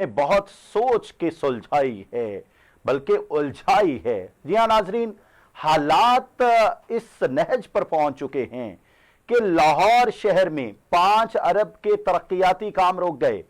बहुत सोच के सुलझाई है बल्कि उलझाई है। जी हाँ नाजरीन, हालात इस नहज पर पहुंच चुके हैं कि लाहौर शहर में 5 अरब के तरक्याती काम रुक गए।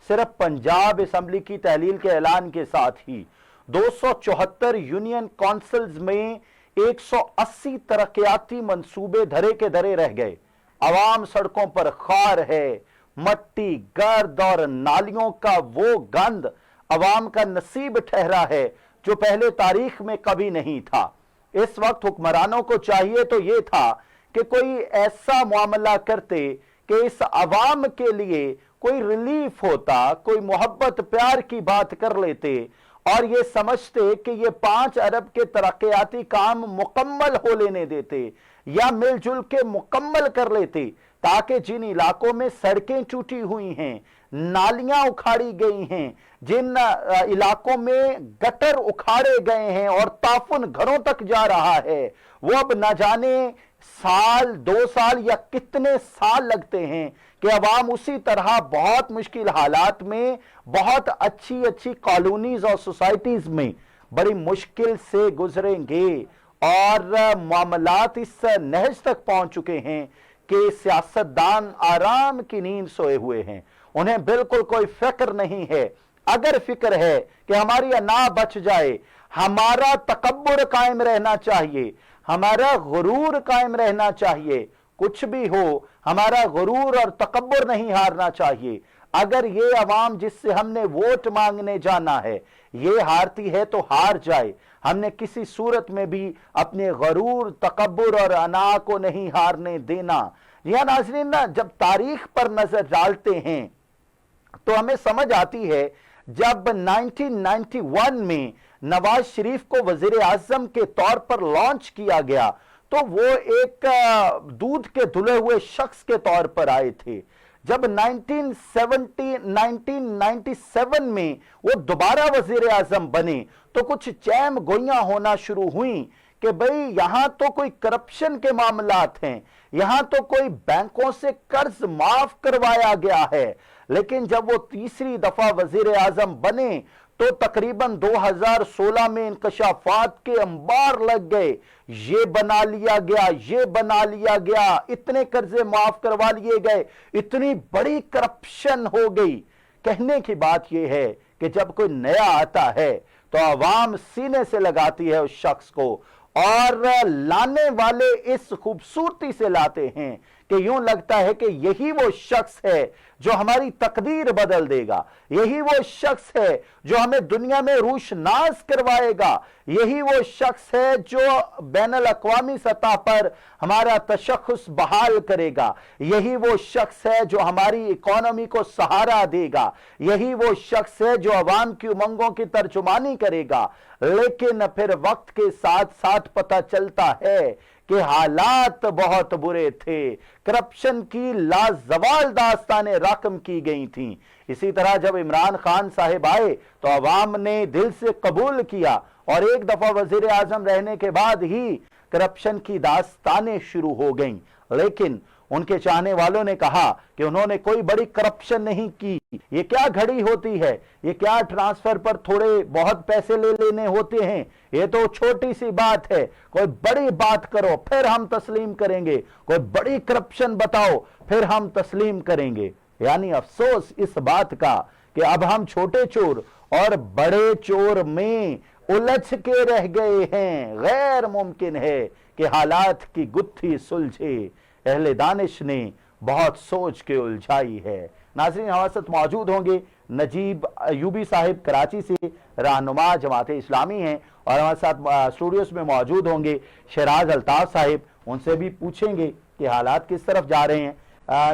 सिर्फ पंजाब असम्बली की तहलील के ऐलान के साथ ही 274 यूनियन काउंसिल्स में 180 तरक्याती मंसूबे धरे के धरे रह गए। आवाम सड़कों पर खार है, मट्टी, गर्द और नालियों का वो गंद अवाम का नसीब ठहरा है जो पहले तारीख में कभी नहीं था। इस वक्त हुक्मरानों को चाहिए तो ये था कि कोई ऐसा मामला करते कि इस अवाम के लिए कोई रिलीफ होता, कोई मोहब्बत प्यार की बात कर लेते और ये समझते कि ये 5 अरब के तरक्याती काम मुकम्मल हो लेने देते या मिलजुल के मुकम्मल कर लेते, ताकि जिन इलाकों में सड़कें टूटी हुई हैं, नालियां उखाड़ी गई हैं, जिन इलाकों में गटर उखाड़े गए हैं और ताफुन घरों तक जा रहा है, वो अब न जाने साल 2 साल या कितने साल लगते हैं कि अवाम उसी तरह बहुत मुश्किल हालात में बहुत अच्छी अच्छी कॉलोनीज और सोसाइटीज में बड़ी मुश्किल से गुजरेंगे। और मामलात इस नहज तक पहुंच चुके हैं कि सियासतदान आराम की नींद सोए हुए हैं, उन्हें बिल्कुल कोई फिक्र नहीं है। अगर फिक्र है कि हमारी अना बच जाए, हमारा तकब्बुर कायम रहना चाहिए, हमारा गुरूर कायम रहना चाहिए, कुछ भी हो हमारा गुरूर और तकब्बुर नहीं हारना चाहिए। अगर ये अवाम जिससे हमने वोट मांगने जाना है ये हारती है तो हार जाए, हमने किसी सूरत में भी अपने गरूर, तकब्बुर और अना को नहीं हारने देना। यह नाज़रीन ना, जब तारीख पर नजर डालते हैं तो हमें समझ आती है जब 1991 में नवाज शरीफ को वजीर आजम के तौर पर लॉन्च किया गया तो वो एक दूध के धुले हुए शख्स के तौर पर आए थे। जब 1997 में वो दोबारा वजीर आजम बने तो कुछ चैम गोइयां होना शुरू हुई कि भाई यहां तो कोई करप्शन के मामलात हैं, यहां तो कोई बैंकों से कर्ज माफ करवाया गया है। लेकिन जब वो तीसरी दफा वजीर आजम बने तो तकरीबन 2016 में इंकशाफात के अंबार लग गए, ये बना लिया गया, ये बना लिया गया, इतने कर्जे माफ करवा लिए गए, इतनी बड़ी करप्शन हो गई। कहने की बात यह है कि जब कोई नया आता है तो आवाम सीने से लगाती है उस शख्स को और लाने वाले इस खूबसूरती से लाते हैं कि यूं लगता है कि यही वो शख्स है जो हमारी तकदीर बदल देगा, यही वो शख्स है जो हमें दुनिया में रूशनास करवाएगा, यही वो शख्स है जो बैनुल अक़वामी सतह पर हमारा तशख़्ख़ुस बहाल करेगा, यही वो शख्स है जो हमारी इकोनॉमी को सहारा देगा, यही वो शख्स है जो अवाम की उमंगों की तर्जुमानी करेगा। लेकिन फिर वक्त के साथ साथ पता चलता है कि हालात बहुत बुरे थे, करप्शन की लाजवाल दास्तानें रकम की गई थीं। इसी तरह जब इमरान खान साहिब आए तो अवाम ने दिल से कबूल किया और एक दफा वजीर आजम रहने के बाद ही करप्शन की दास्तानें शुरू हो गईं। लेकिन उनके चाहने वालों ने कहा कि उन्होंने कोई बड़ी करप्शन नहीं की, ये क्या घड़ी होती है, ये क्या ट्रांसफर पर थोड़े बहुत पैसे ले लेने होते हैं, ये तो छोटी सी बात है, कोई बड़ी बात करो फिर हम तस्लीम करेंगे, कोई बड़ी करप्शन बताओ फिर हम तस्लीम करेंगे। यानी अफसोस इस बात का कि अब हम छोटे चोर और बड़े चोर में उलझ के रह गए हैं। गैर मुमकिन है कि हालात की गुत्थी सुलझे, अहले दानिश ने बहुत सोच के उलझाई है। नाज़रीन, हमारे साथ मौजूद होंगे नजीब अयूबी साहिब, कराची से रहनुमा जमात इस्लामी हैं और हमारे साथ स्टूडियोज में मौजूद होंगे शहराज अल्ताफ साहिब, उनसे भी पूछेंगे कि हालात किस तरफ जा रहे हैं।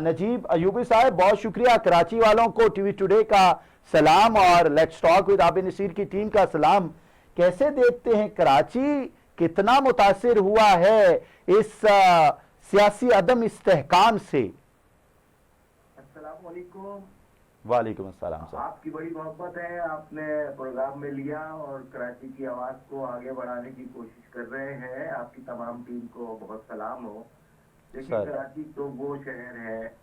नजीब अयूबी साहब, बहुत शुक्रिया। कराची वालों को टीवी टुडे का सलाम और let's talk with Abid Naseer की टीम का सलाम। कैसे देखते हैं कराची कितना मुतासिर हुआ है इस सियासी अदम इस्तेहकाम से? अस्सलाम वालेकुम। वालेकुम अस्सलाम साहब। आपकी बड़ी मोहब्बत है, आपने प्रोग्राम में लिया और कराची की आवाज को आगे बढ़ाने की कोशिश कर रहे हैं। आपकी तमाम टीम को बहुत सलाम हो। देखिए, कराची तो वो शहर है,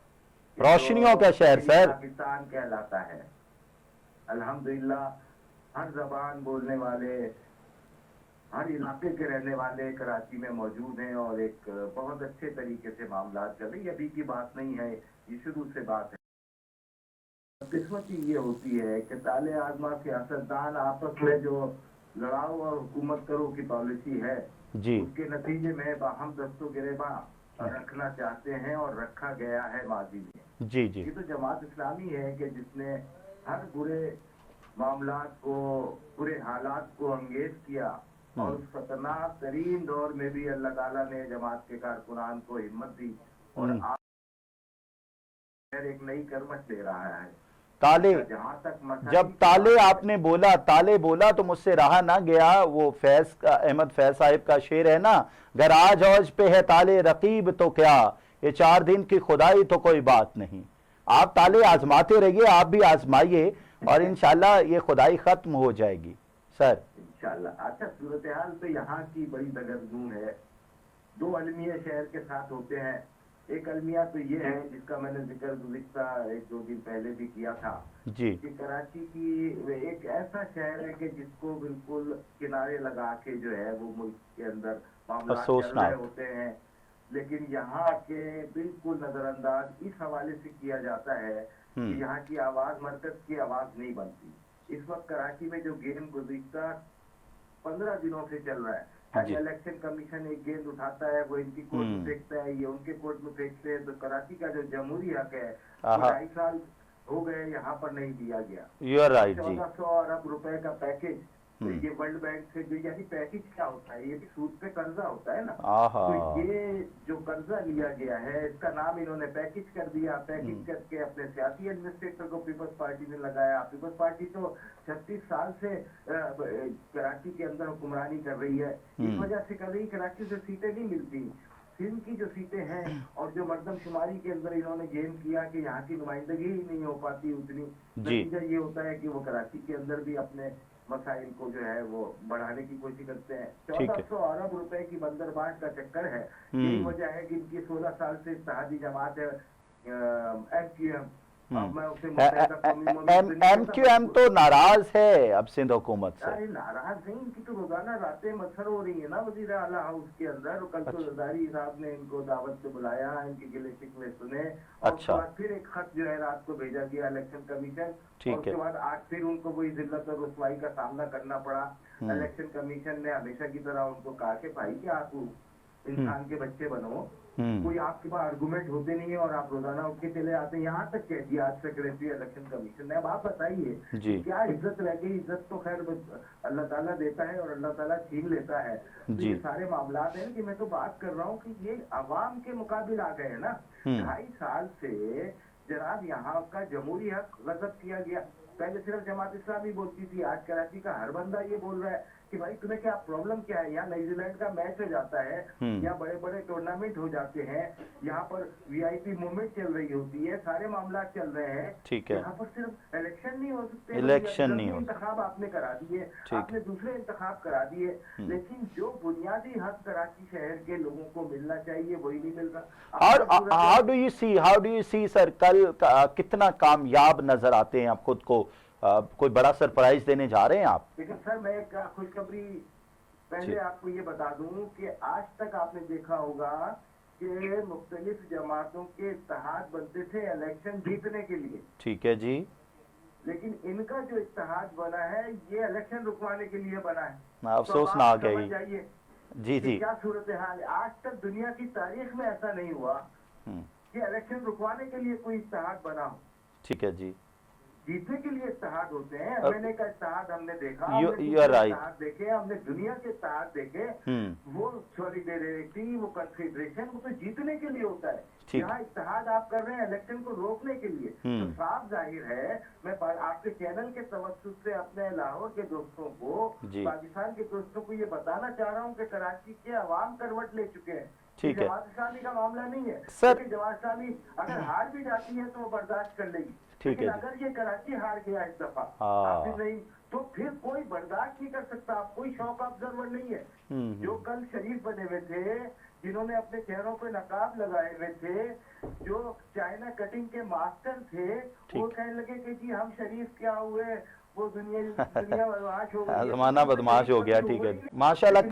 रोशनियों का शहर सर, पाकिस्तान कहलाता है। अल्हम्दुलिल्लाह हर जबान बोलने वाले, हर इलाके के रहने वाले कराची में मौजूद हैं और एक बहुत अच्छे तरीके से मामला चल रही है। अभी की बात नहीं है, ये शुरू से बात है। किस्मती ये होती है कि ताले आजमा सियासतदान आपस में जो लड़ाओ और हुकूमत करो की पॉलिसी है, जी उसके नतीजे में बाहम दस्तों गिरेबा रखना चाहते हैं और रखा गया है माजी में। जी जी ये तो जमात इस्लामी है कि जिसने हर बुरे मामलात को, बुरे हालात को अंगेज किया और उस खतरनाक तरीन दौर में भी अल्लाह ताला ने जमात के कारकुनान को हिम्मत दी और आज एक नई करमट दे रहा है। ताले, जहां तक जब ताले आपने बोला, ताले बोला तो मुझसे रहा ना गया, वो अहमद फैज साहिब का शेर है ना, घर आज औज पे है ताले रकीब तो क्या, ये 4 दिन की खुदाई तो कोई बात नहीं। आप ताले आजमाते रहिए, आप भी आजमाइए और इंशाल्लाह ये खुदाई खत्म हो जाएगी सर इंशाल्लाह। अच्छा, सूरत हाल तो यहाँ की बड़ी दगरगूं है। 2 अलमिया शहर के साथ होते हैं। एक अलमिया तो ये है जिसका मैंने जिक्र गुज़िश्ता 1-2 दिन पहले भी किया था जी कि कराची की एक ऐसा शहर है कि जिसको बिल्कुल किनारे लगा के जो है वो मुल्क के अंदर मामला चल रहे होते हैं, लेकिन यहाँ के बिल्कुल नजरअंदाज इस हवाले से किया जाता है कि यहाँ की आवाज मरकज की आवाज नहीं बनती। इस वक्त कराची में जो गेम गुज़िश्ता 15 दिनों से चल रहा है, इलेक्शन कमीशन एक गेंद उठाता है, वो इनकी कोर्ट में फेंकता है, ये उनके कोर्ट में फेंकते हैं, तो कराची का जो जमहूरी हक है 2.5 साल हो गए यहाँ पर नहीं दिया गया। 1400 अरब रुपए का पैकेज, तो ये वर्ल्ड बैंक से जो, यानी पैकेज क्या होता है, ये भी सूद पे कर्जा होता है ना, तो ये जो कर्जा लिया गया है इसका नाम इन्होंने पैकेज कर दिया। पैकेज करके अपने सियासी एडमिनिस्ट्रेटर को पीपल्स पार्टी ने लगाया। पीपल्स पार्टी तो 36 साल से कराची के अंदर हुक्मरानी कर रही है, इस वजह से कर रही, कराची से सीटें नहीं मिलती। सिंध की जो सीटें हैं और जो मर्दमशुमारी के अंदर इन्होंने गेम किया कि यहाँ की नुमाइंदगी ही नहीं हो पाती उतनी, नतीजा ये होता है कि वो कराची के अंदर भी अपने मसाइल को जो है वो बढ़ाने की कोशिश करते हैं। 1400 अरब रुपए की बंदरबांट का चक्कर है। यही वजह है कि इनकी 16 साल से इत्तेहादी जमात है MQM। MQM तो नाराज है अब सिंध हुकूमत से। अरे नाराज नहीं, इनकी तो रोजाना रातें मसर हो रही है ना वजीर आला हाउस के अंदर। कल तो जरदारी साहब ने इनको दावत से बुलाया, इनके गिले शिकवे सुने और उसके बाद फिर एक खत जो है रात को भेजा गया इलेक्शन कमीशन, और उसके बाद आज फिर उनको वही जिल्लत और रुसवाई का सामना करना पड़ा। इलेक्शन कमीशन ने हमेशा की तरह उनको कहा कि भाई कि आप इंसान के बच्चे बनो, कोई आपके पास आर्गुमेंट होते नहीं है और आप रोजाना उठ के चले आते हैं। यहाँ तक कह दिया आज सेक्रेटरी इलेक्शन कमीशन ने। अब आप बताइए क्या इज्जत रह गई? इज्जत तो खैर अल्लाह ताला देता है और अल्लाह ताला छीन लेता है। तो ये सारे मामला हैं कि मैं तो बात कर रहा हूँ कि ये अवाम के मुकाबिल आ गए है ना। 2.5 साल से जनाब यहाँ का जमहूरी हक गजब किया गया। पहले सिर्फ जमात इस्लामी बोलती थी, आज कराची का हर बंदा ये बोल रहा है कि भाई तुम्हें क्या प्रॉब्लम क्या है। यहाँ न्यूजीलैंड का मैच हो जाता है, यहाँ बड़े बड़े टूर्नामेंट हो जाते हैं, यहाँ पर VIP मूवमेंट चल रही होती है, सारे मामला चल रहे हैं। ठीक है, यहाँ पर सिर्फ इलेक्शन नहीं हो सकते, इलेक्शन नहीं हो, इंतखाब आपने करा दिए, आपने दूसरे इंतखाब करा दिए, लेकिन जो बुनियादी हक कराची शहर के लोगों को मिलना चाहिए वही नहीं मिल रहा। How do you see sir, कल कितना कामयाब नजर आते हैं आप खुद को? कोई बड़ा सरप्राइज देने जा रहे हैं आप? लेकिन सर मैं एक खुशखबरी पहले आपको ये बता दूं कि आज तक आपने देखा होगा कि मुख्तलिफ जमातों के इत्तेहाद बनते थे इलेक्शन जीतने के लिए। ठीक है जी, लेकिन इनका जो इत्तेहाद बना है ये इलेक्शन रुकवाने के लिए बना है। अफसोस ना आ गई। जाइए जी जी, क्या सूरत हाल है। आज तक दुनिया की तारीख में ऐसा नहीं हुआ कि इलेक्शन रुकवाने के लिए कोई इत्तेहाद बना हो। ठीक है जी, जीतने के लिए इत्तेहाद होते हैं। MNA का इत्तेहाद हमने देखा, इत्तेहाद देखे, हमने दुनिया के इत्तेहाद देखे, वो सॉलिडेरिटी, वो कन्फेडरेशन, वो तो जीतने के लिए होता है। यहाँ इत्तेहाद आप कर रहे हैं इलेक्शन को रोकने के लिए, तो साफ जाहिर है। मैं आपके चैनल के तवज्जुह से अपने लाहौर के दोस्तों को, पाकिस्तान के दोस्तों को ये बताना चाह रहा हूँ कि कराची के अवाम करवट ले चुके हैं। ठीक है, जमात इस्लामी का मामला नहीं है सर। जमात इस्लामी अगर हार भी जाती है तो वो बर्दाश्त कर लेगी। ठीक है, अगर ये कराची हार गया इस दफा नहीं तो फिर कोई बर्दाश्त नहीं कर सकता। आप कोई शौक ऑब्जर्वर नहीं है। जो कल शरीफ बने हुए थे, जिन्होंने अपने चेहरों पे नकाब लगाए हुए थे, जो चाइना कटिंग के मास्टर थे, वो कहने लगे कि जी हम शरीफ क्या हुए, वो दुनिया बदमाश हो गई, जमाना बदमाश हो गया। ठीक है, माशाल्लाह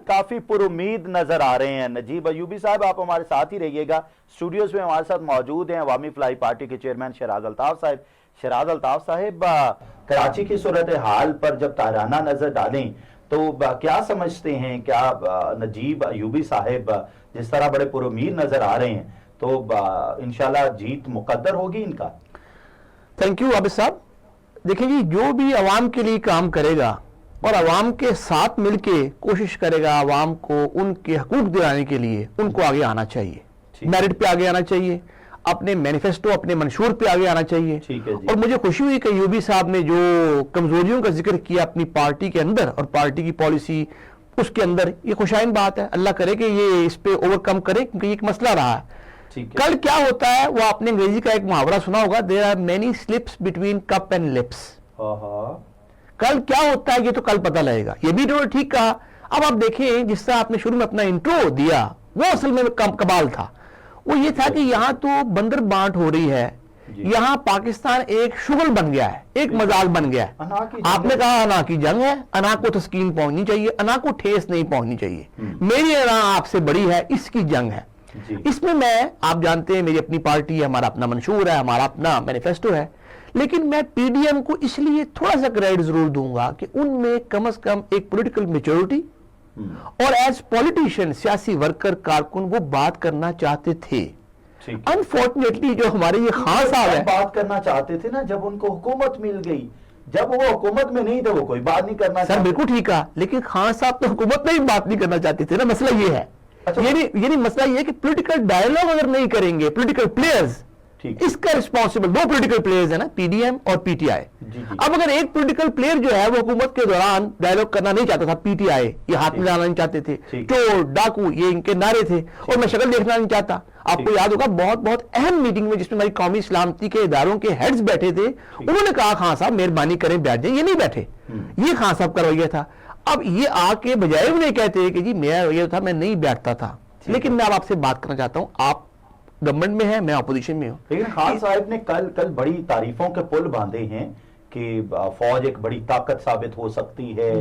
काफी पुरुमीद नजर आ रहे हैं। नजीब अयूबी साहब, आप हमारे साथ ही रहिएगा। स्टूडियोज में हमारे साथ मौजूद हैं अवामी फलाई पार्टी के चेयरमैन शहराज अल्ताफ साहब। शहराज अल्ताफ साहब, कराची की सूरत हाल पर जब ताराना नजर डालें तो क्या समझते हैं, क्या नजीब अयूबी साहब जिस तरह बड़े पुरुमीद नजर आ रहे हैं तो इंशाल्लाह जीत मुकद्दर होगी इनका? थैंक यू आबिद साहब। देखिए जी, जो भी आवाम के लिए काम करेगा और आवाम के साथ मिलके कोशिश करेगा आवाम को उनके हकूक दिलाने के लिए, उनको आगे आना चाहिए, मेरिट पे आगे आना चाहिए, अपने मैनिफेस्टो अपने मंशूर पे आगे आना चाहिए। और मुझे खुशी हुई कि यूबी साहब ने जो कमजोरियों का जिक्र किया अपनी पार्टी के अंदर और पार्टी की पॉलिसी उसके अंदर, ये खुशाइन बात है। अल्लाह करे कि ये इस पे ओवरकम करे, क्योंकि ये एक मसला रहा है। कल क्या होता है, वो आपने अंग्रेजी का एक मुहावरा सुना होगा, there are many slips between cup and lips. कल क्या होता है ये तो कल पता लगेगा। ये भी इन्होंने ठीक कहा। अब आप देखें, जिस तरह आपने शुरू में अपना इंट्रो दिया, वो असल में कमाल था। वो ये था कि यहाँ तो बंदर बांट हो रही है, यहाँ पाकिस्तान एक शुगल बन गया है, एक मजाल बन गया है। आपने कहा अना की जंग है, अना को तस्कीन पहुंचनी चाहिए, अना को ठेस नहीं पहुंचनी चाहिए। मेरी अना आपसे बड़ी है, इसकी जंग है। इसमें मैं, आप जानते हैं मेरी अपनी पार्टी है, हमारा अपना मंशूर है, हमारा अपना मैनिफेस्टो है, लेकिन मैं पीडीएम को इसलिए थोड़ा सा क्रेडिट जरूर दूंगा कि उनमें कम से कम एक पॉलिटिकल मैच्योरिटी और एज पॉलिटिशियन, सियासी वर्कर, कारकुन वो बात करना चाहते थे। अनफॉर्चुनेटली जो हमारे ये खान साहब है, बात करना चाहते थे ना जब उनको हुकूमत मिल गई, जब वो हुकूमत में नहीं थे वो कोई बात नहीं करना सर बिल्कुल ठीक है, लेकिन खान साहब तो हुकूमत में ही बात नहीं करना चाहते थे ना। मसला ये है, ये नहीं मसला ये कि पॉलिटिकल डायलॉग अगर नहीं करेंगे पॉलिटिकल प्लेयर्स, इसका रिस्पॉन्सिबल दो पॉलिटिकल प्लेयर्स है ना, पीडीएम और पीटीआई। अब अगर एक पॉलिटिकल प्लेयर जो है वो हुकूमत के दौरान डायलॉग करना नहीं चाहता था, पीटीआई ये हाथ में लाना नहीं चाहते थे, चोर डाकू ये इनके नारे थे, और मैं शक्ल देखना नहीं चाहता। आपको याद होगा बहुत अहम मीटिंग में जिसमें हमारी कौमी सलामती के इदारों के हेड्स बैठे थे, उन्होंने कहा खान साहब मेहरबानी करें बैठ जाए, ये नहीं बैठे, ये खान साहब का रवैया था। अब ये आके बजाय उन्हें कहते हैं कि जी मेरा रवैया था, मैं नहीं बैठता था। लेकिन मैं अब आपसे बात करना चाहता हूं, आप गवर्नमेंट में है, मैं अपोजिशन में हूं। लेकिन खान साहब ने कल बड़ी तारीफों के पुल बांधे हैं कि फौज एक बड़ी ताकत साबित हो सकती है,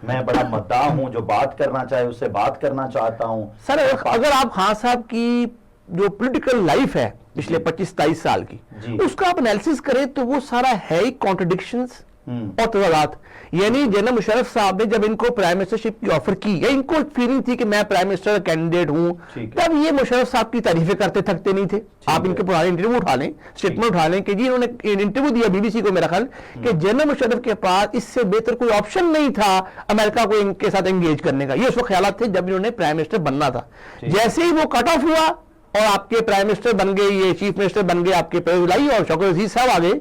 मैं बड़ा मद्दाह हूं, जो बात करना चाहे उससे बात करना चाहता हूं। सर अगर आप खान साहब की जो पॉलिटिकल लाइफ है पिछले 25-27 साल की, उसका आप एनालिसिस करें तो वो सारा है ही कॉन्ट्रडिक्शंस और तजादात। यानी जनरल मुशर्रफ साहब ने जब इनको प्राइम मिनिस्टरशिप की ऑफर की, या इनको फीलिंग थी कि मैं प्राइम मिनिस्टर कैंडिडेट हूं, तब ये मुशर्रफ साहब की तारीफें करते थकते नहीं थे। आप इनके पुराने इंटरव्यू उठा लें, स्टेटमेंट उठा लें कि जी इन्होंने इंटरव्यू दिया बीबीसी को मेरा ख्याल कि जनरल मुशर्रफ के पास इससे बेहतर कोई ऑप्शन नहीं था अमेरिका को इनके साथ एंगेज करने का। ये उस वक्त ख्यालात थे जब इन्होंने प्राइम मिनिस्टर बनना था। जैसे ही वो कट ऑफ हुआ और आपके प्राइम मिनिस्टर बन गए, ये चीफ मिनिस्टर बन गए आपके परवेज और शौकत अजीज साहब आ गए,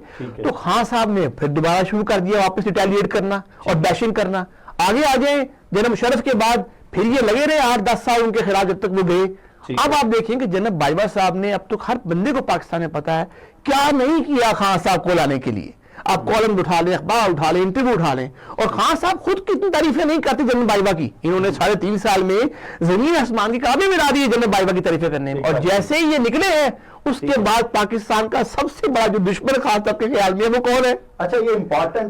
तो खान साहब ने फिर दोबारा शुरू कर दिया वापस रिटेलिएट करना और बैशिंग करना। आगे आ जाए जनरल मुशर्रफ के बाद फिर ये लगे रहे 8-10 साल उनके खिलाफ जब तक वो गए। अब आप देखेंगे जनरल बाजवा साहब ने, अब तो हर बंदे को पाकिस्तान में पता है क्या नहीं किया खान साहब को लाने के लिए। आप कॉलम उठा लें, अखबार उठा लें, इंटरव्यू उठा लें, और खान साहब खुद कितनी तारीफें नहीं करते जनरल बाजवा की। इन्होंने 3.5 साल में जमीन आसमान की काबे मिला दी है जनरल बाजवा की तारीफें करने में, और जैसे ही ये निकले हैं उसके बाद पाकिस्तान का सबसे बड़ा जो दुश्मन खान साहब के ख्याल में वो कौन है? अच्छा, ये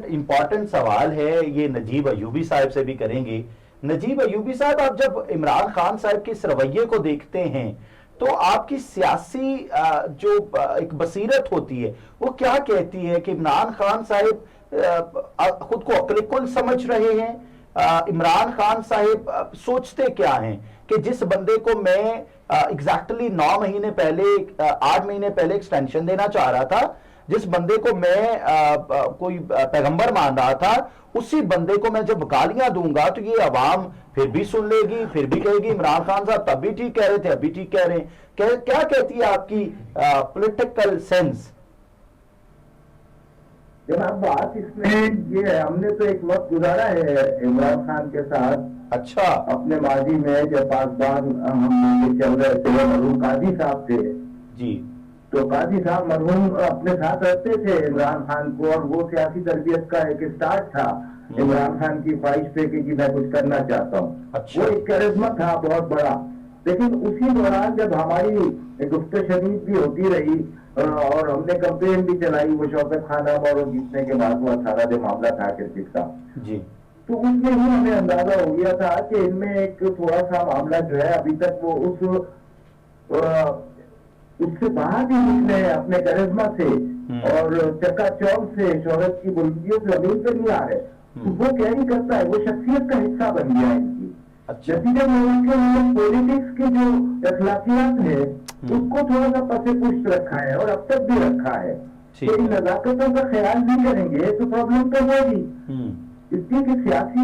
इंपॉर्टेंट सवाल है, ये नजीब अयूबी साहब से भी करेंगे। नजीब अयूबी साहब, आप जब इमरान खान साहब के इस रवैये को देखते हैं तो आपकी सियासी जो एक बसीरत होती है वो क्या कहती है कि इमरान खान साहब खुद को अक्ल समझ रहे हैं? इमरान खान साहब सोचते क्या हैं कि जिस बंदे को मैं एग्जैक्टली 9 महीने पहले 8 महीने पहले एक्सटेंशन देना चाह रहा था, जिस बंदे को मैं कोई पैगंबर मान रहा था, उसी बंदे को मैं जब गालियां दूंगा तो ये अवाम फिर भी सुन लेगी, फिर भी कहेगी इमरान खान साहब तब भी ठीक कह रहे थे, अभी ठीक कह रहे हैं। क्या कहती है आपकी पॉलिटिकल सेंस? जनाब बात इसमें ये है, हमने तो एक वक्त गुजारा है इमरान खान के साथ। अच्छा, अपने माजी में जब पासबान हम चल रहे थे, मरहूम काजी साहब थे जी, तो काजी साहब मरहूम अपने साथ रखते थे इमरान खान को, और वो सियासी तरबियत का एक स्टार्ट था इमरान खान की ख्वाहिश पे कि मैं कुछ करना चाहता हूँ। अच्छा। वो एक करिश्मा था बहुत बड़ा। लेकिन उसी दौरान जब हमारी गुफ्त शरीफ भी होती रही और हमने कंपेन भी चलाई वो शौकत खान और जीतने के बाद वो 18 जो मामला था क्रिकेट का जी तो उसमें ही हमें अंदाजा हो गया था कि इनमें एक थोड़ा सा मामला जो है अभी तक वो उससे बाहर भी निकले अपने करिश्मा से और चकाचौंध से शोहरत की बुलंदियों से जमीन पे नहीं आ रहे तो वो कैरी करता है वो शख्सियत का हिस्सा बन गया है इनकी अच्छा नतीजा में पॉलिटिक्स के जो अखलाकियात है उसको थोड़ा सा पसे पुष्ट रखा है और अब तक भी रखा है ठीक तो इन नजाकतों का ख्याल नहीं करेंगे तो प्रॉब्लम तो होगी इसलिए कि सियासी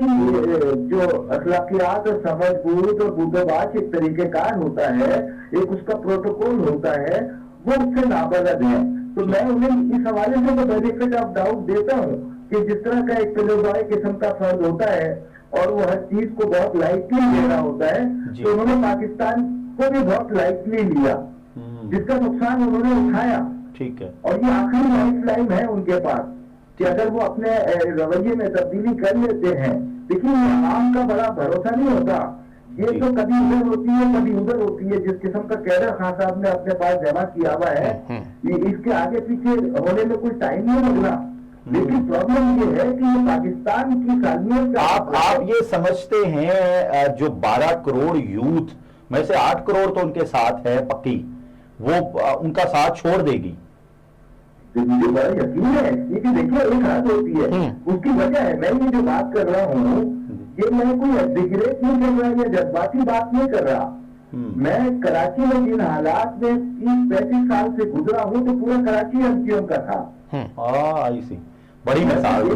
जो अखलाकियात और समझ बूझ और बूदोबाज एक तरीकेकार होता है एक उसका प्रोटोकॉल होता है वो उससे नाबलद है तो मैं उन्हें इस हवाले से तो बेनिफिट ऑफ डाउट देता हूँ कि जिस तरह का एक तजुर्बा किस्म का फर्ज होता है और वो हर चीज को बहुत लाइटली ले रहा होता है तो उन्होंने पाकिस्तान को भी बहुत लाइटली लिया जिसका नुकसान उन्होंने उठाया ठीक है और ये आखिरी लाइफ लाइन है उनके पास कि अगर वो अपने रवैये में तब्दीली कर लेते हैं लेकिन आवाम का बड़ा भरोसा नहीं होता ये तो कभी उधर होती है कभी उधर होती है जिस किस्म का कैडर खान साहब ने अपने पास जमा किया हुआ है ये इसके आगे पीछे होने में कोई टाइम नहीं लगना लेकिन प्रॉब्लम ये है कि ये पाकिस्तान की सालमियत का आप ये समझते हैं जो 12 करोड़ यूथ में से 8 करोड़ तो उनके साथ है पक्की वो उनका साथ छोड़ देगी मुझे बड़ा यकीन है क्योंकि देखिए एक हद होती है उसकी वजह है मैं ये जो बात कर रहा हूँ ये मैं कोई एग्जिगरेट नहीं कर रहा या जज्बाती बात नहीं कर रहा मैं कराची में जिन हालात में 30-35 साल से गुजरा हूँ तो पूरा कराची एमसीएम का था आई सी बड़ी मिसाल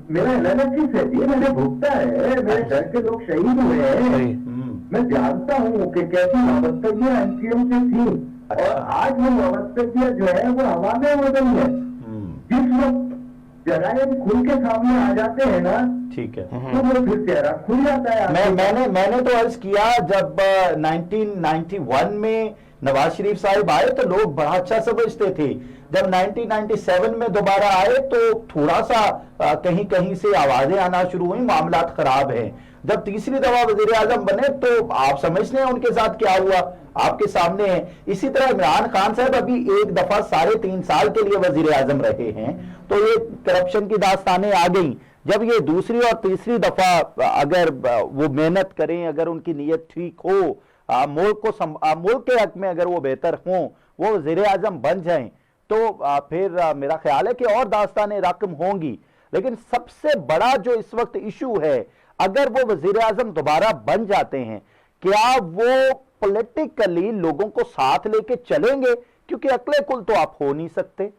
मेरा एनालिसिस है ये मैंने भुगता है मेरे घर के लोग शहीद हुए हैं मैं जानता हूँ कि कैसी वाबस्तगियां एमसीएम से थी और आज वो वाबस्तगियां जो है वो हवा में हो गई है जिस वक्त जराइम खुल के सामने आ जाते हैं ना ठीक है तो वो फिर चेहरा खुल जाता है मैंने तो अर्ज किया जब 1991 में नवाज शरीफ साहब आए तो लोग बड़ा अच्छा समझते थे जब 1997 में दोबारा आए तो थोड़ा सा कहीं कहीं से आवाजें आना शुरू हुई मामला खराब है जब तीसरी दफा वजीर आजम बने तो आप समझते हैं उनके साथ क्या हुआ आपके सामने है इसी तरह इमरान खान साहब अभी एक दफा 3.5 साल के लिए वजीर आजम रहे हैं तो ये करप्शन की दास्तानें आ गई जब ये दूसरी और तीसरी दफा अगर वो मेहनत करें अगर उनकी नीयत ठीक हो मुल्क के हक में अगर वो बेहतर हों वो वजीर आजम बन जाएं तो फिर मेरा ख्याल है कि और दास्तानें रकम होंगी लेकिन सबसे बड़ा जो इस वक्त इशू है अगर वो वजीर आजम दोबारा बन जाते हैं क्या वो पॉलिटिकली लोगों को साथ लेके चलेंगे क्योंकि अकले कुल तो आप हो नहीं सकते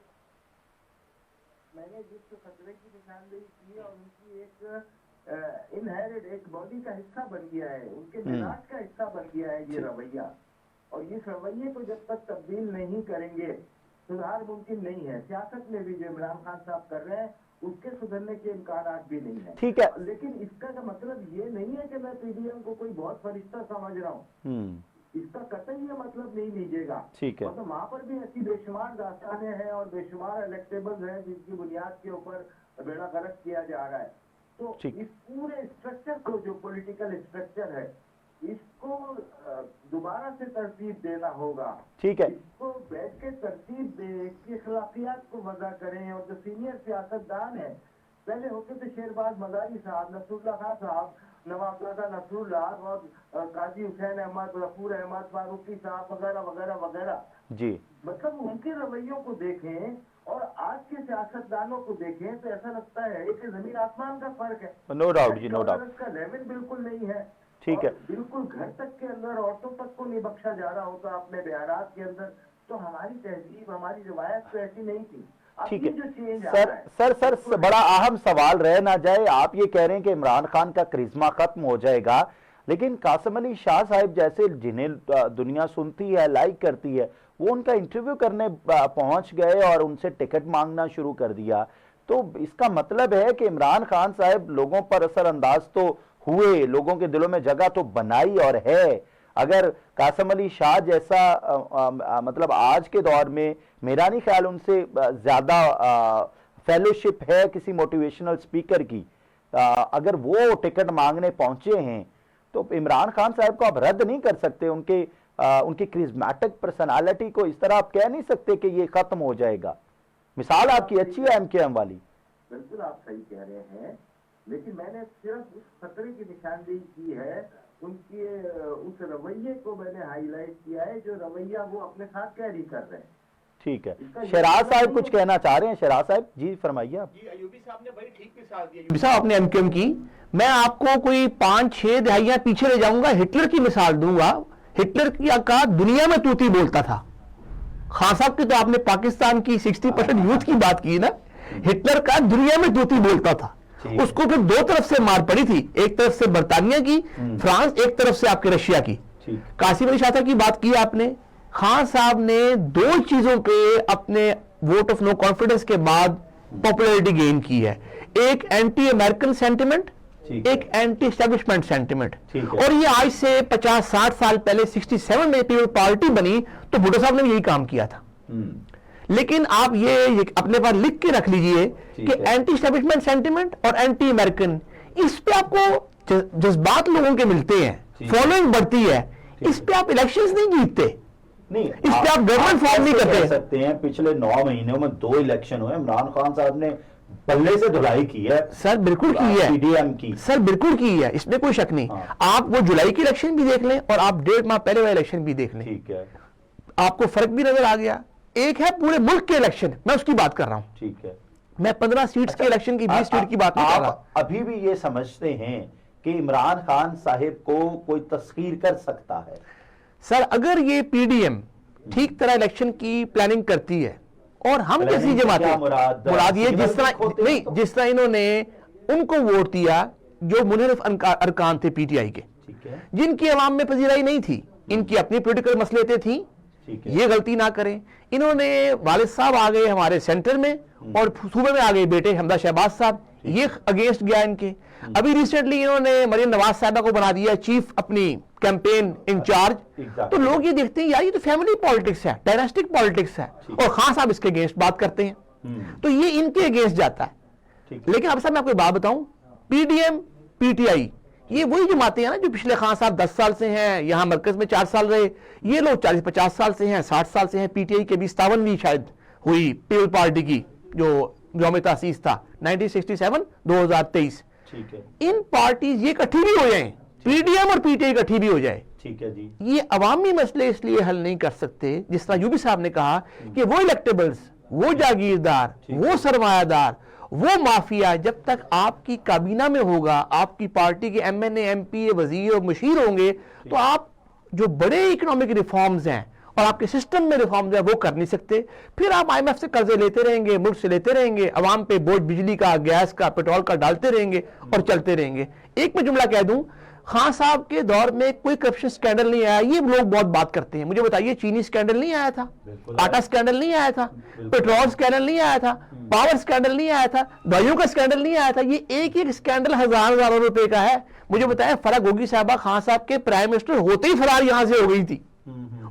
मैंने जिस खतरे की निशानदेही की और उनकी एक इनहेरिट एक बॉडी का हिस्सा बन गया है उनके मिजाज का हिस्सा बन गया है ये रवैया और इस रवैये को जब तक तब्दील नहीं करेंगे सुधार मुमकिन नहीं है सियासत में भी जो इमरान खान साहब कर रहे हैं उसके सुधरने के इम्कान भी नहीं है ठीक है लेकिन इसका का मतलब ये नहीं है कि मैं पीडीएम को कोई बहुत फरिश्ता समझ रहा हूँ इसका कतई ये मतलब नहीं लीजिएगा ठीक है मतलब वहाँ पर भी ऐसी बेशुमार दास्तानें हैं और बेशुमार इलेक्टेबल्स हैं जिनकी बुनियाद के ऊपर बेड़ा गर्क किया जा रहा है तो इस पूरे स्ट्रक्चर को जो पॉलिटिकल स्ट्रक्चर है इसको दोबारा से तरतीब देना होगा ठीक है इसको बैठ के तरतीब दे इसकी खिलाफियात को वजह करें और जो सीनियर सियासतदान है पहले होते थे शेरबाज मजारी साहब नसरुल्लाह खान साहब नवाब दादा नसरुल्लाह और काजी हुसैन अहमद गफूर अहमद फारूकी साहब वगैरह वगैरह वगैरह जी मतलब उनके रवैयों को देखें और आज के सियासतदानों को देखें तो ऐसा लगता है कि जमीन आसमान का फर्क है नो डाउट जी नो डाउट का लेवल बिल्कुल नहीं है ठीक है बिल्कुल घर तक के अंदर औरतों तक को नहीं बख्शा जा रहा होता अपने बयानात के अंदर तो हमारी तहजीब हमारी रिवायत तो ऐसी नहीं थी ठीक है सर बड़ा अहम सवाल रह ना जाए आप ये कह रहे हैं कि इमरान खान का करिश्मा खत्म हो जाएगा लेकिन कासिम अली शाह साहब जैसे जिन्हें दुनिया सुनती है लाइक करती है वो उनका इंटरव्यू करने पहुंच गए और उनसे टिकट मांगना शुरू कर दिया तो इसका मतलब है कि इमरान खान साहब लोगों पर असरअंदाज तो हुए लोगों के दिलों में जगह तो बनाई और है अगर कासिम अली शाह जैसा मतलब आज के दौर में मेरा नहीं ख्याल उनसे ज्यादा फेलोशिप है किसी मोटिवेशनल स्पीकर की अगर वो टिकट मांगने पहुंचे हैं तो इमरान खान साहब को आप रद्द नहीं कर सकते उनके ان کی کرزمیٹک پرسنالٹی کو اس طرح آپ کہہ نہیں سکتے کہ یہ ختم ہو جائے گا. مثال آپ کی اچھی ہے ایم کے ایم والی. بالکل آپ صحیح کہہ رہے ہیں, لیکن میں نے صرف اس خطرے کی نشاندہی کی ہے, ان کے اس رویے کو میں نے ہائی لائٹ کیا ہے جو رویہ وہ اپنے ساتھ کیری کر رہے ہیں. ٹھیک ہے, شہراز صاحب کچھ کہنا چاہ رہے ہیں. شہراز صاحب جی فرمائیے آپ. جی ایوبی صاحب نے بڑی ٹھیک مثال دی. ایوبی صاحب آپ نے ایم کیو ایم کی, میں آپ کو کوئی 5-6 دہائیاں پیچھے لے جاؤں گا, ہٹلر کی مثال دوں گا. ہٹلر کا دنیا میں توتی بولتا تھا. خان صاحب کی تو آپ نے پاکستان کی 60% یوتھ کی بات کی نا. ہٹلر کا دنیا میں توتی بولتا تھا. اس کو پھر 2 طرف سے مار پڑی تھی, ایک طرف سے برطانیہ کی فرانس, ایک طرف سے آپ کے رشیا کی. قاسم علی شاہ کی بات کی آپ نے. خان صاحب نے 2 چیزوں پہ اپنے ووٹ آف نو کانفیڈنس کے بعد پاپولرٹی گین کی ہے, ایک اینٹی امریکن سینٹیمنٹ, ایک اینٹی اسٹیبلشمنٹ سینٹیمنٹ. اور یہ آج سے 50-60 سال پہلے 67 میں پیپل پارٹی بنی تو بھٹو صاحب نے بھی یہی کام کیا تھا. لیکن آپ یہ اپنے پاس لکھ کے رکھ لیجئے کہ اینٹی اسٹیبلشمنٹ سینٹیمنٹ اور اینٹی امریکن, اس پہ آپ کو جذبات لوگوں کے ملتے ہیں, فالوئنگ بڑھتی ہے, اس پہ آپ الیکشنز نہیں جیتتے, اس پہ آپ گورنمنٹ فارم نہیں کرتے. سکتے ہیں پچھلے 9 مہینوں میں 2 الیکشن ہوئے, عمران خان صاحب نے پلے سے دھلائی کی ہے. سر بالکل کی ہے, پی ڈی ایم کی, سر بالکل کی ہے, اس میں کوئی شک نہیں. آپ وہ جولائی کی الیکشن بھی دیکھ لیں اور آپ 1.5 ماہ پہلے والے الیکشن بھی دیکھ لیں. ٹھیک ہے, آپ کو فرق بھی نظر آ گیا. ایک ہے پورے ملک کے الیکشن, میں اس کی بات کر رہا ہوں. ٹھیک ہے, میں 15 سیٹس کے الیکشن کی 20 سیٹ کی بات نہیں کر رہا. ابھی بھی یہ سمجھتے ہیں کہ عمران خان صاحب کو کوئی تسخیر کر سکتا ہے؟ سر اگر یہ پی ڈی ایم ٹھیک طرح الیکشن کی پلاننگ کرتی ہے, اور ہم جیسی جماعتیں, مراد یہ جس طرح انہوں نے ان کو ووٹ دیا جو منحرف ارکان تھے پی ٹی آئی کے, جن کی عوام میں پذیرائی نہیں تھی, ان کی اپنی پولیٹیکل مسئلے تھیں, یہ غلطی نہ کریں. انہوں نے والد صاحب آ گئے ہمارے سینٹر میں اور صوبے میں آ گئے بیٹے حمدہ شہباز صاحب, یہ اگینسٹ گیا ان کے. ابھی ریسنٹلی انہوں نے مریم نواز صاحبہ کو بنا دیا چیف اپنی کیمپین انچارج. تو لوگ یہ دیکھتے ہیں یار یہ تو فیملی پالیٹکس ہے, ڈائناسٹک پالیٹکس ہے, اور خان صاحب اس کے اگینسٹ بات کرتے ہیں, تو یہ ان کے اگینسٹ جاتا ہے. لیکن اب صاحب میں آپ کو بات بتاؤں, P D M P T I یہ وہی جماعتیں ہیں نا جو پچھلے خان صاحب 10 سال سے ہیں, یہاں مرکز میں 4 سال رہے. یہ لوگ 40-50 سال سے ہیں, 60 سال سے ہیں. پی ٹی آئی کے بھی 57ویں شاید ہوئی پیپل پارٹی کی جو یوم تاسیس تھا 1967-2023. ان پارٹیز یہ اکٹھی بھی ہو جائیں, پی ڈی ایم اور پی ٹی آئی اکٹھی بھی ہو جائے, ٹھیک ہے جی, یہ عوامی مسئلے اس لیے حل نہیں کر سکتے جس طرح یوبی صاحب نے کہا کہ وہ الیکٹیبلز, وہ جاگیردار, وہ سرمایہ دار, وہ مافیا جب تک آپ کی کابینہ میں ہوگا, آپ کی پارٹی کے ایم این اے, ایم پی اے, وزیر اور مشیر ہوں گے, تو آپ جو بڑے اکنامک ریفارمز ہیں اور آپ کے سسٹم میں ریفارمز ہیں وہ کر نہیں سکتے. پھر آپ آئی ایم ایف سے قرضے لیتے رہیں گے, ملک سے لیتے رہیں گے, عوام پہ بوجھ بجلی کا, گیس کا, پیٹرول کا ڈالتے رہیں گے اور چلتے رہیں گے. ایک میں جملہ کہہ دوں, خان صاحب کے دور میں کوئی کرپشن سکینڈل نہیں آیا. یہ لوگ بہت بات کرتے ہیں, مجھے بتائیے چینی سکینڈل نہیں آیا تھا, آٹا سکینڈل نہیں آیا تھا, پیٹرول سکینڈل نہیں آیا تھا, پاور سکینڈل نہیں آیا تھا, دوائیوں کا سکینڈل نہیں آیا تھا. یہ ایک ایک سکینڈل ہزاروں روپے کا ہے. مجھے بتایا فرح گوگی صاحبہ خان صاحب کے پرائم منسٹر ہوتے ہی فرار یہاں سے ہو گئی تھی,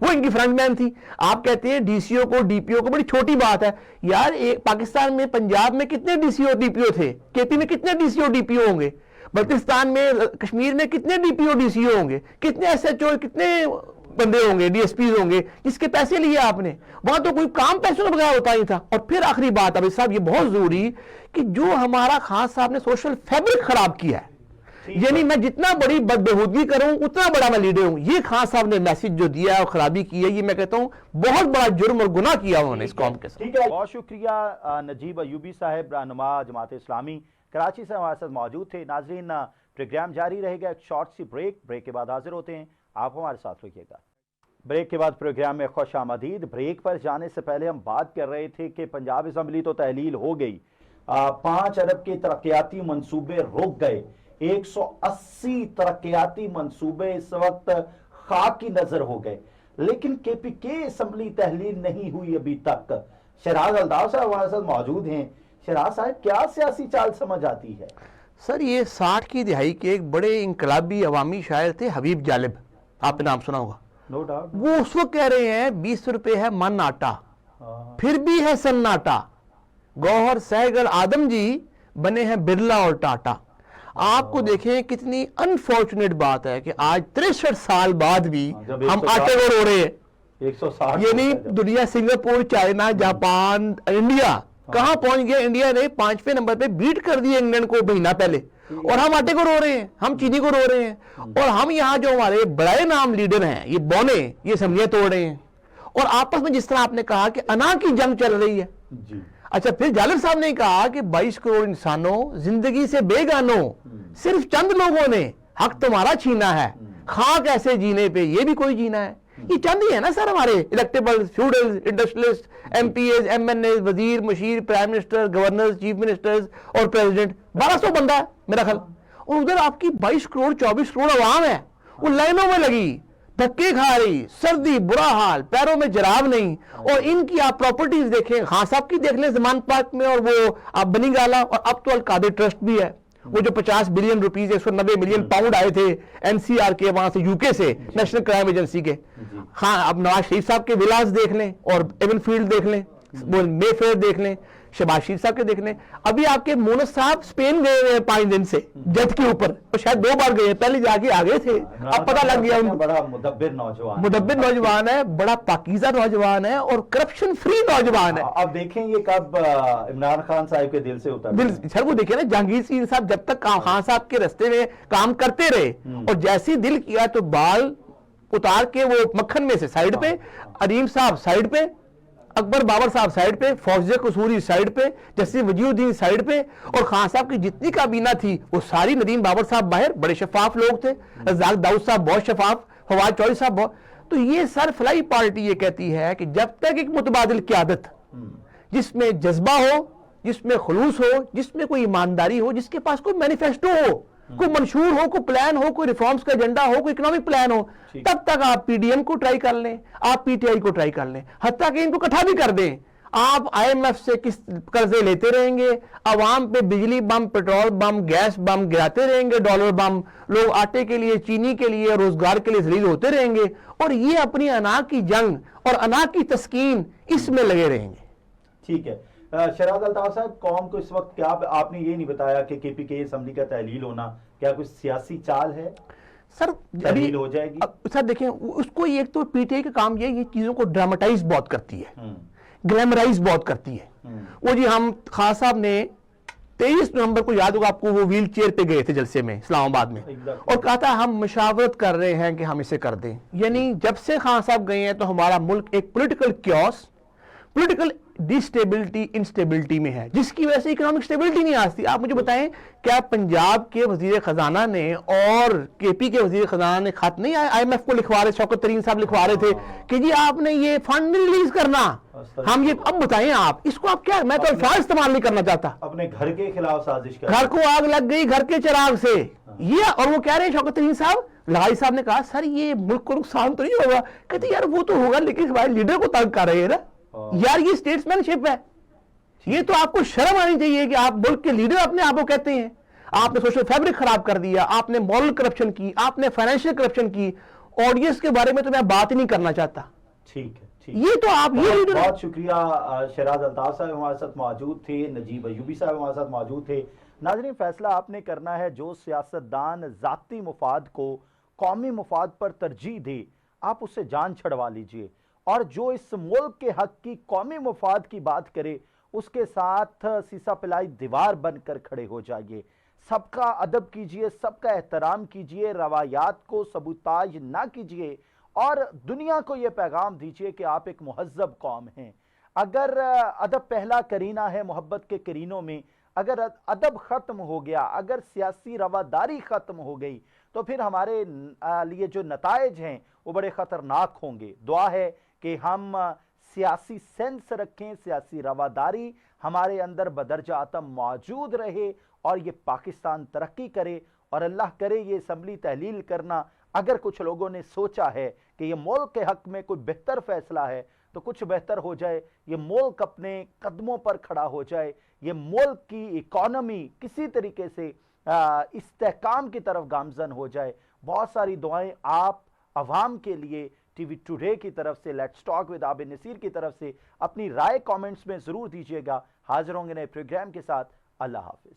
وہ ان کی فرنٹ مین تھی. آپ کہتے ہیں ڈی سی او کو, ڈی پی او کو, بڑی چھوٹی بات ہے یار. پاکستان میں پنجاب میں کتنے D C O D P او تھے, کے پی میں کتنے D C O D P او ہوں گے, بلتستان میں, کشمیر میں کتنے D P O D C او ہوں گے, کتنے ایس ایچ او, کتنے بندے ہوں گے, ڈی ایس پیز ہوں گے جس کے پیسے لیے آپ نے. وہاں تو کوئی کام پیسوں کے بغیر ہوتا ہی تھا. اور پھر آخری بات ابھی صاحب یہ بہت ضروری کہ جو ہمارا خان صاحب نے سوشل فیبرک خراب کیا ہے, یعنی میں جتنا بڑی بدبہودگی کروں اتنا بڑا میں لیڈر ہوں, یہ خان صاحب نے میسج جو دیا ہے اور خرابی کی ہے, یہ میں کہتا ہوں بہت بڑا جرم اور گناہ کیا انہوں نے اس قوم کے ساتھ. بہت شکریہ نجیب ایوبی صاحب, رہنما جماعت اسلامی کراچی سے ہمارے ساتھ موجود تھے. ناظرین پروگرام جاری رہے گا, ایک شارٹ سی بریک کے بعد حاضر ہوتے ہیں, آپ ہمارے ساتھ رکھیے گا. بریک کے بعد پروگرام میں خوش آمدید. بریک پر جانے سے پہلے ہم بات کر رہے تھے کہ پنجاب اسمبلی تو تحلیل ہو گئی, 5 ارب کے ترقیاتی منصوبے رک گئے, 180 ترقیاتی منصوبے اس وقت خاک کی نظر ہو گئے, لیکن کے پی کے اسمبلی تحلیل نہیں ہوئی ابھی تک. شہراز الطاف صاحب ہمارے ساتھ موجود ہیں. شہراز صاحب کیا سیاسی چال سمجھ آتی ہے؟ سر یہ 60 کی دہائی کے ایک بڑے انقلابی عوامی شاعر تھے حبیب جالب, آپ نے نام سنا ہوگا. No doubt. وہ اس وقت کہہ رہے ہیں 20 روپے ہے من آٹا, پھر بھی ہے سناٹا, گوہر سہگل آدم جی بنے ہیں برلا اور ٹاٹا. آپ کو دیکھیں کتنی انفارچونیٹ بات ہے کہ آج 63 سال بعد بھی ہم آٹے کو رو رہے ہیں. 160 یعنی دنیا سنگاپور، چائنا، جاپان، انڈیا کہاں پہنچ گیا. انڈیا نے 5ویں نمبر پہ بیٹ کر دیا انگلینڈ کو مہینہ پہلے، اور ہم آٹے کو رو رہے ہیں، ہم چینی کو رو رہے ہیں. اور ہم یہاں جو ہمارے بڑے نام لیڈر ہیں یہ بونے یہ اسمبلیاں توڑ رہے ہیں. اور آپس میں جس طرح آپ نے کہا کہ انا کی جنگ چل رہی ہے. اچھا پھر جالر صاحب نے کہا کہ 22 کروڑ انسانوں زندگی سے بے گانوں، صرف چند لوگوں نے حق تمہارا چھینا ہے، خاک ایسے جینے پہ یہ بھی کوئی جینا ہے. یہ چند ہی ہے نا سر ہمارے electable, feudal, industrialist, M P As, M N As, وزیر، مشیر، prime minister, governor, chief ministers اور پریزیڈنٹ. 1200 بندہ ہے میرا خیال. اور ادھر آپ کی 22 کروڑ 24 کروڑ عوام ہے، وہ لائنوں میں لگی، دھکے کھا رہی، سردی، برا حال، پیروں میں جراب نہیں. اور ان کی آپ پراپرٹیز دیکھیں، خان صاحب کی دیکھ لیں زمان پارک میں، اور وہ آپ بنی گالا، اور اب تو القادر ٹرسٹ بھی ہے. وہ جو 50 بلین روپیز 190 ملین پاؤنڈ آئے تھے این سی آر کے وہاں سے یو کے سے نیشنل کرائم ایجنسی کے. ہاں اب نواز شریف صاحب کے ولاز دیکھ لیں، اور ایون فیلڈ دیکھ لیں، مے فیئر دیکھ لیں، شہباز شریف صاحب کے دیکھ لیں. ابھی آپ کے مونس صاحب اسپین گئے ہوئے ہیں 5 دن سے جج کے اوپر، اور شاید 2 بار گئے ہیں، پہلے جا کے آگے تھے. اب پتہ لگ گیا ان کو بڑا مدبر نوجوان، مدبر نوجوان ہے، بڑا پاکیزہ نوجوان ہے، اور کرپشن فری نوجوان ہے. اب دیکھیں یہ کب عمران خان صاحب کے دل سے اتر سر وہ دیکھیں نا جہانگیر سنگھ صاحب جب تک خان صاحب کے رستے میں کام کرتے رہے، اور جیسے دل کیا تو بال اتار کے وہ مکھن میں سے سائیڈ پہ، عریم صاحب سائیڈ پہ، اکبر بابر صاحب سائیڈ پہ، فوزیہ قصوری سائیڈ پہ، جسٹس وجیہ الدین سائیڈ پہ، اور خان صاحب کی جتنی کابینہ تھی وہ ساری، ندیم بابر صاحب باہر بڑے شفاف لوگ تھے، رزاق داؤد صاحب بہت شفاف، فواد چوہدری صاحب بہت. تو یہ سر فلائی پارٹی یہ کہتی ہے کہ جب تک ایک متبادل قیادت جس میں جذبہ ہو، جس میں خلوص ہو، جس میں کوئی ایمانداری ہو، جس کے پاس کوئی مینیفیسٹو ہو، کوئی منشور ہو، کوئی پلان ہو، کوئی ریفارمز کا ایجنڈا ہو، کوئی اکنامک پلان ہو، تب تک آپ پی ڈی ایم کو ٹرائی کر لیں، آپ پی ٹی آئی کو ٹرائی کر لیں، حتیٰ کہ ان کو اکٹھا بھی کر دیں. آپ آئی ایم ایف سے کس قرضے لیتے رہیں گے، عوام پہ بجلی بم، پیٹرول بم، گیس بم گراتے رہیں گے، ڈالر بم، لوگ آٹے کے لیے، چینی کے لیے، روزگار کے لیے ذلیل ہوتے رہیں گے، اور یہ اپنی انا کی جنگ اور انا کی تسکین اس میں لگے رہیں گے. ٹھیک ہے. شہراز الطاف صاحب، قوم کو اس وقت کیا آپ نے یہ نہیں بتایا کہ کے پی کے اسمبلی کا تحلیل ہونا کیا کوئی سیاسی چال ہے؟ سر تحلیل ہو جائے گی؟ سر دیکھیں اس کو ایک تو پی ٹی آئی کا کام یہ چیزوں کو ڈراماٹائز بہت کرتی ہے، گلیمرائز بہت کرتی ہے. وہ جی ہم خان صاحب نے 23 نومبر کو یاد ہوگا آپ کو، وہ ویل چیئر پہ گئے تھے جلسے میں اسلام آباد میں، اور کہا تھا ہم مشاورت کر رہے ہیں کہ ہم اسے کر دیں. یعنی جب سے خان صاحب گئے ہیں تو ہمارا ملک ایک political chaos, political destability, instability میں ہے، جس کی وجہ سے اکنامک سٹیبلٹی نہیں آتی. آپ مجھے بتائیں کیا پنجاب کے وزیر خزانہ نے اور کے پی کے وزیر خزانہ نے خط نہیں آئی ایم ایف کو لکھوا رہے، شوکت ترین صاحب لکھوا رہے تھے کہ جی آپ نے یہ فنڈ نہیں ریلیز کرنا، ہم یہ اب بتائیں آپ اس کو آپ کیا، میں تو الفاظ استعمال نہیں کرنا چاہتا، اپنے گھر کے خلاف سازش کر، گھر کو آگ لگ گئی گھر کے چراغ سے یہ. اور وہ کہہ رہے ہیں شوکت ترین صاحب، لغائی صاحب نے کہا سر یہ ملک کو نقصان تو نہیں ہوگا، کہتے یار وہ تو ہوگا لیکن ہمارے لیڈر کو تنگ کر رہے ہیں نا یار، یہ اسٹیٹسمین شپ ہے. یہ تو آپ کو شرم آنی چاہیے کہ آپ ملک کے لیڈر اپنے آپ کو کہتے ہیں. آپ نے سوشل فیبرک خراب کر دیا، آپ نے مورل کرپشن کی، آپ نے فائنینشیل کرپشن کی. آڈینس کے بارے میں تو میں بات ہی نہیں کرنا چاہتا. ٹھیک ہے. یہ تو آپ یہ بہت شکریہ. شہراز الطاف صاحب ہمارے ساتھ موجود تھے، نجیب ایوبی صاحب ہمارے ساتھ موجود تھے. ناظرین، فیصلہ آپ نے کرنا ہے. جو سیاستدان ذاتی مفاد کو قومی مفاد پر ترجیح دے آپ اس سے جان چھڑوا لیجئے، اور جو اس ملک کے حق کی قومی مفاد کی بات کرے اس کے ساتھ سیسا پلائی دیوار بن کر کھڑے ہو جائیے. سب کا ادب کیجئے، سب کا احترام کیجئے، روایات کو سبوتاج نہ کیجئے، اور دنیا کو یہ پیغام دیجئے کہ آپ ایک مہذب قوم ہیں. اگر ادب پہلا کرینہ ہے محبت کے کرینوں میں، اگر ادب ختم ہو گیا، اگر سیاسی رواداری ختم ہو گئی تو پھر ہمارے لیے جو نتائج ہیں وہ بڑے خطرناک ہوں گے. دعا ہے کہ ہم سیاسی سینس رکھیں، سیاسی رواداری ہمارے اندر بدرجہ اتم موجود رہے، اور یہ پاکستان ترقی کرے. اور اللہ کرے یہ اسمبلی تحلیل کرنا، اگر کچھ لوگوں نے سوچا ہے کہ یہ ملک کے حق میں کوئی بہتر فیصلہ ہے تو کچھ بہتر ہو جائے، یہ ملک اپنے قدموں پر کھڑا ہو جائے، یہ ملک کی اکانومی کسی طریقے سے استحکام کی طرف گامزن ہو جائے. بہت ساری دعائیں آپ عوام کے لیے ٹی وی ٹوڈے کی طرف سے، لیٹس ٹاک ود عابد نصیر کی طرف سے اپنی رائے کامنٹس میں ضرور دیجیے گا. حاضر ہوں گے نئے پروگرام کے ساتھ. اللہ حافظ.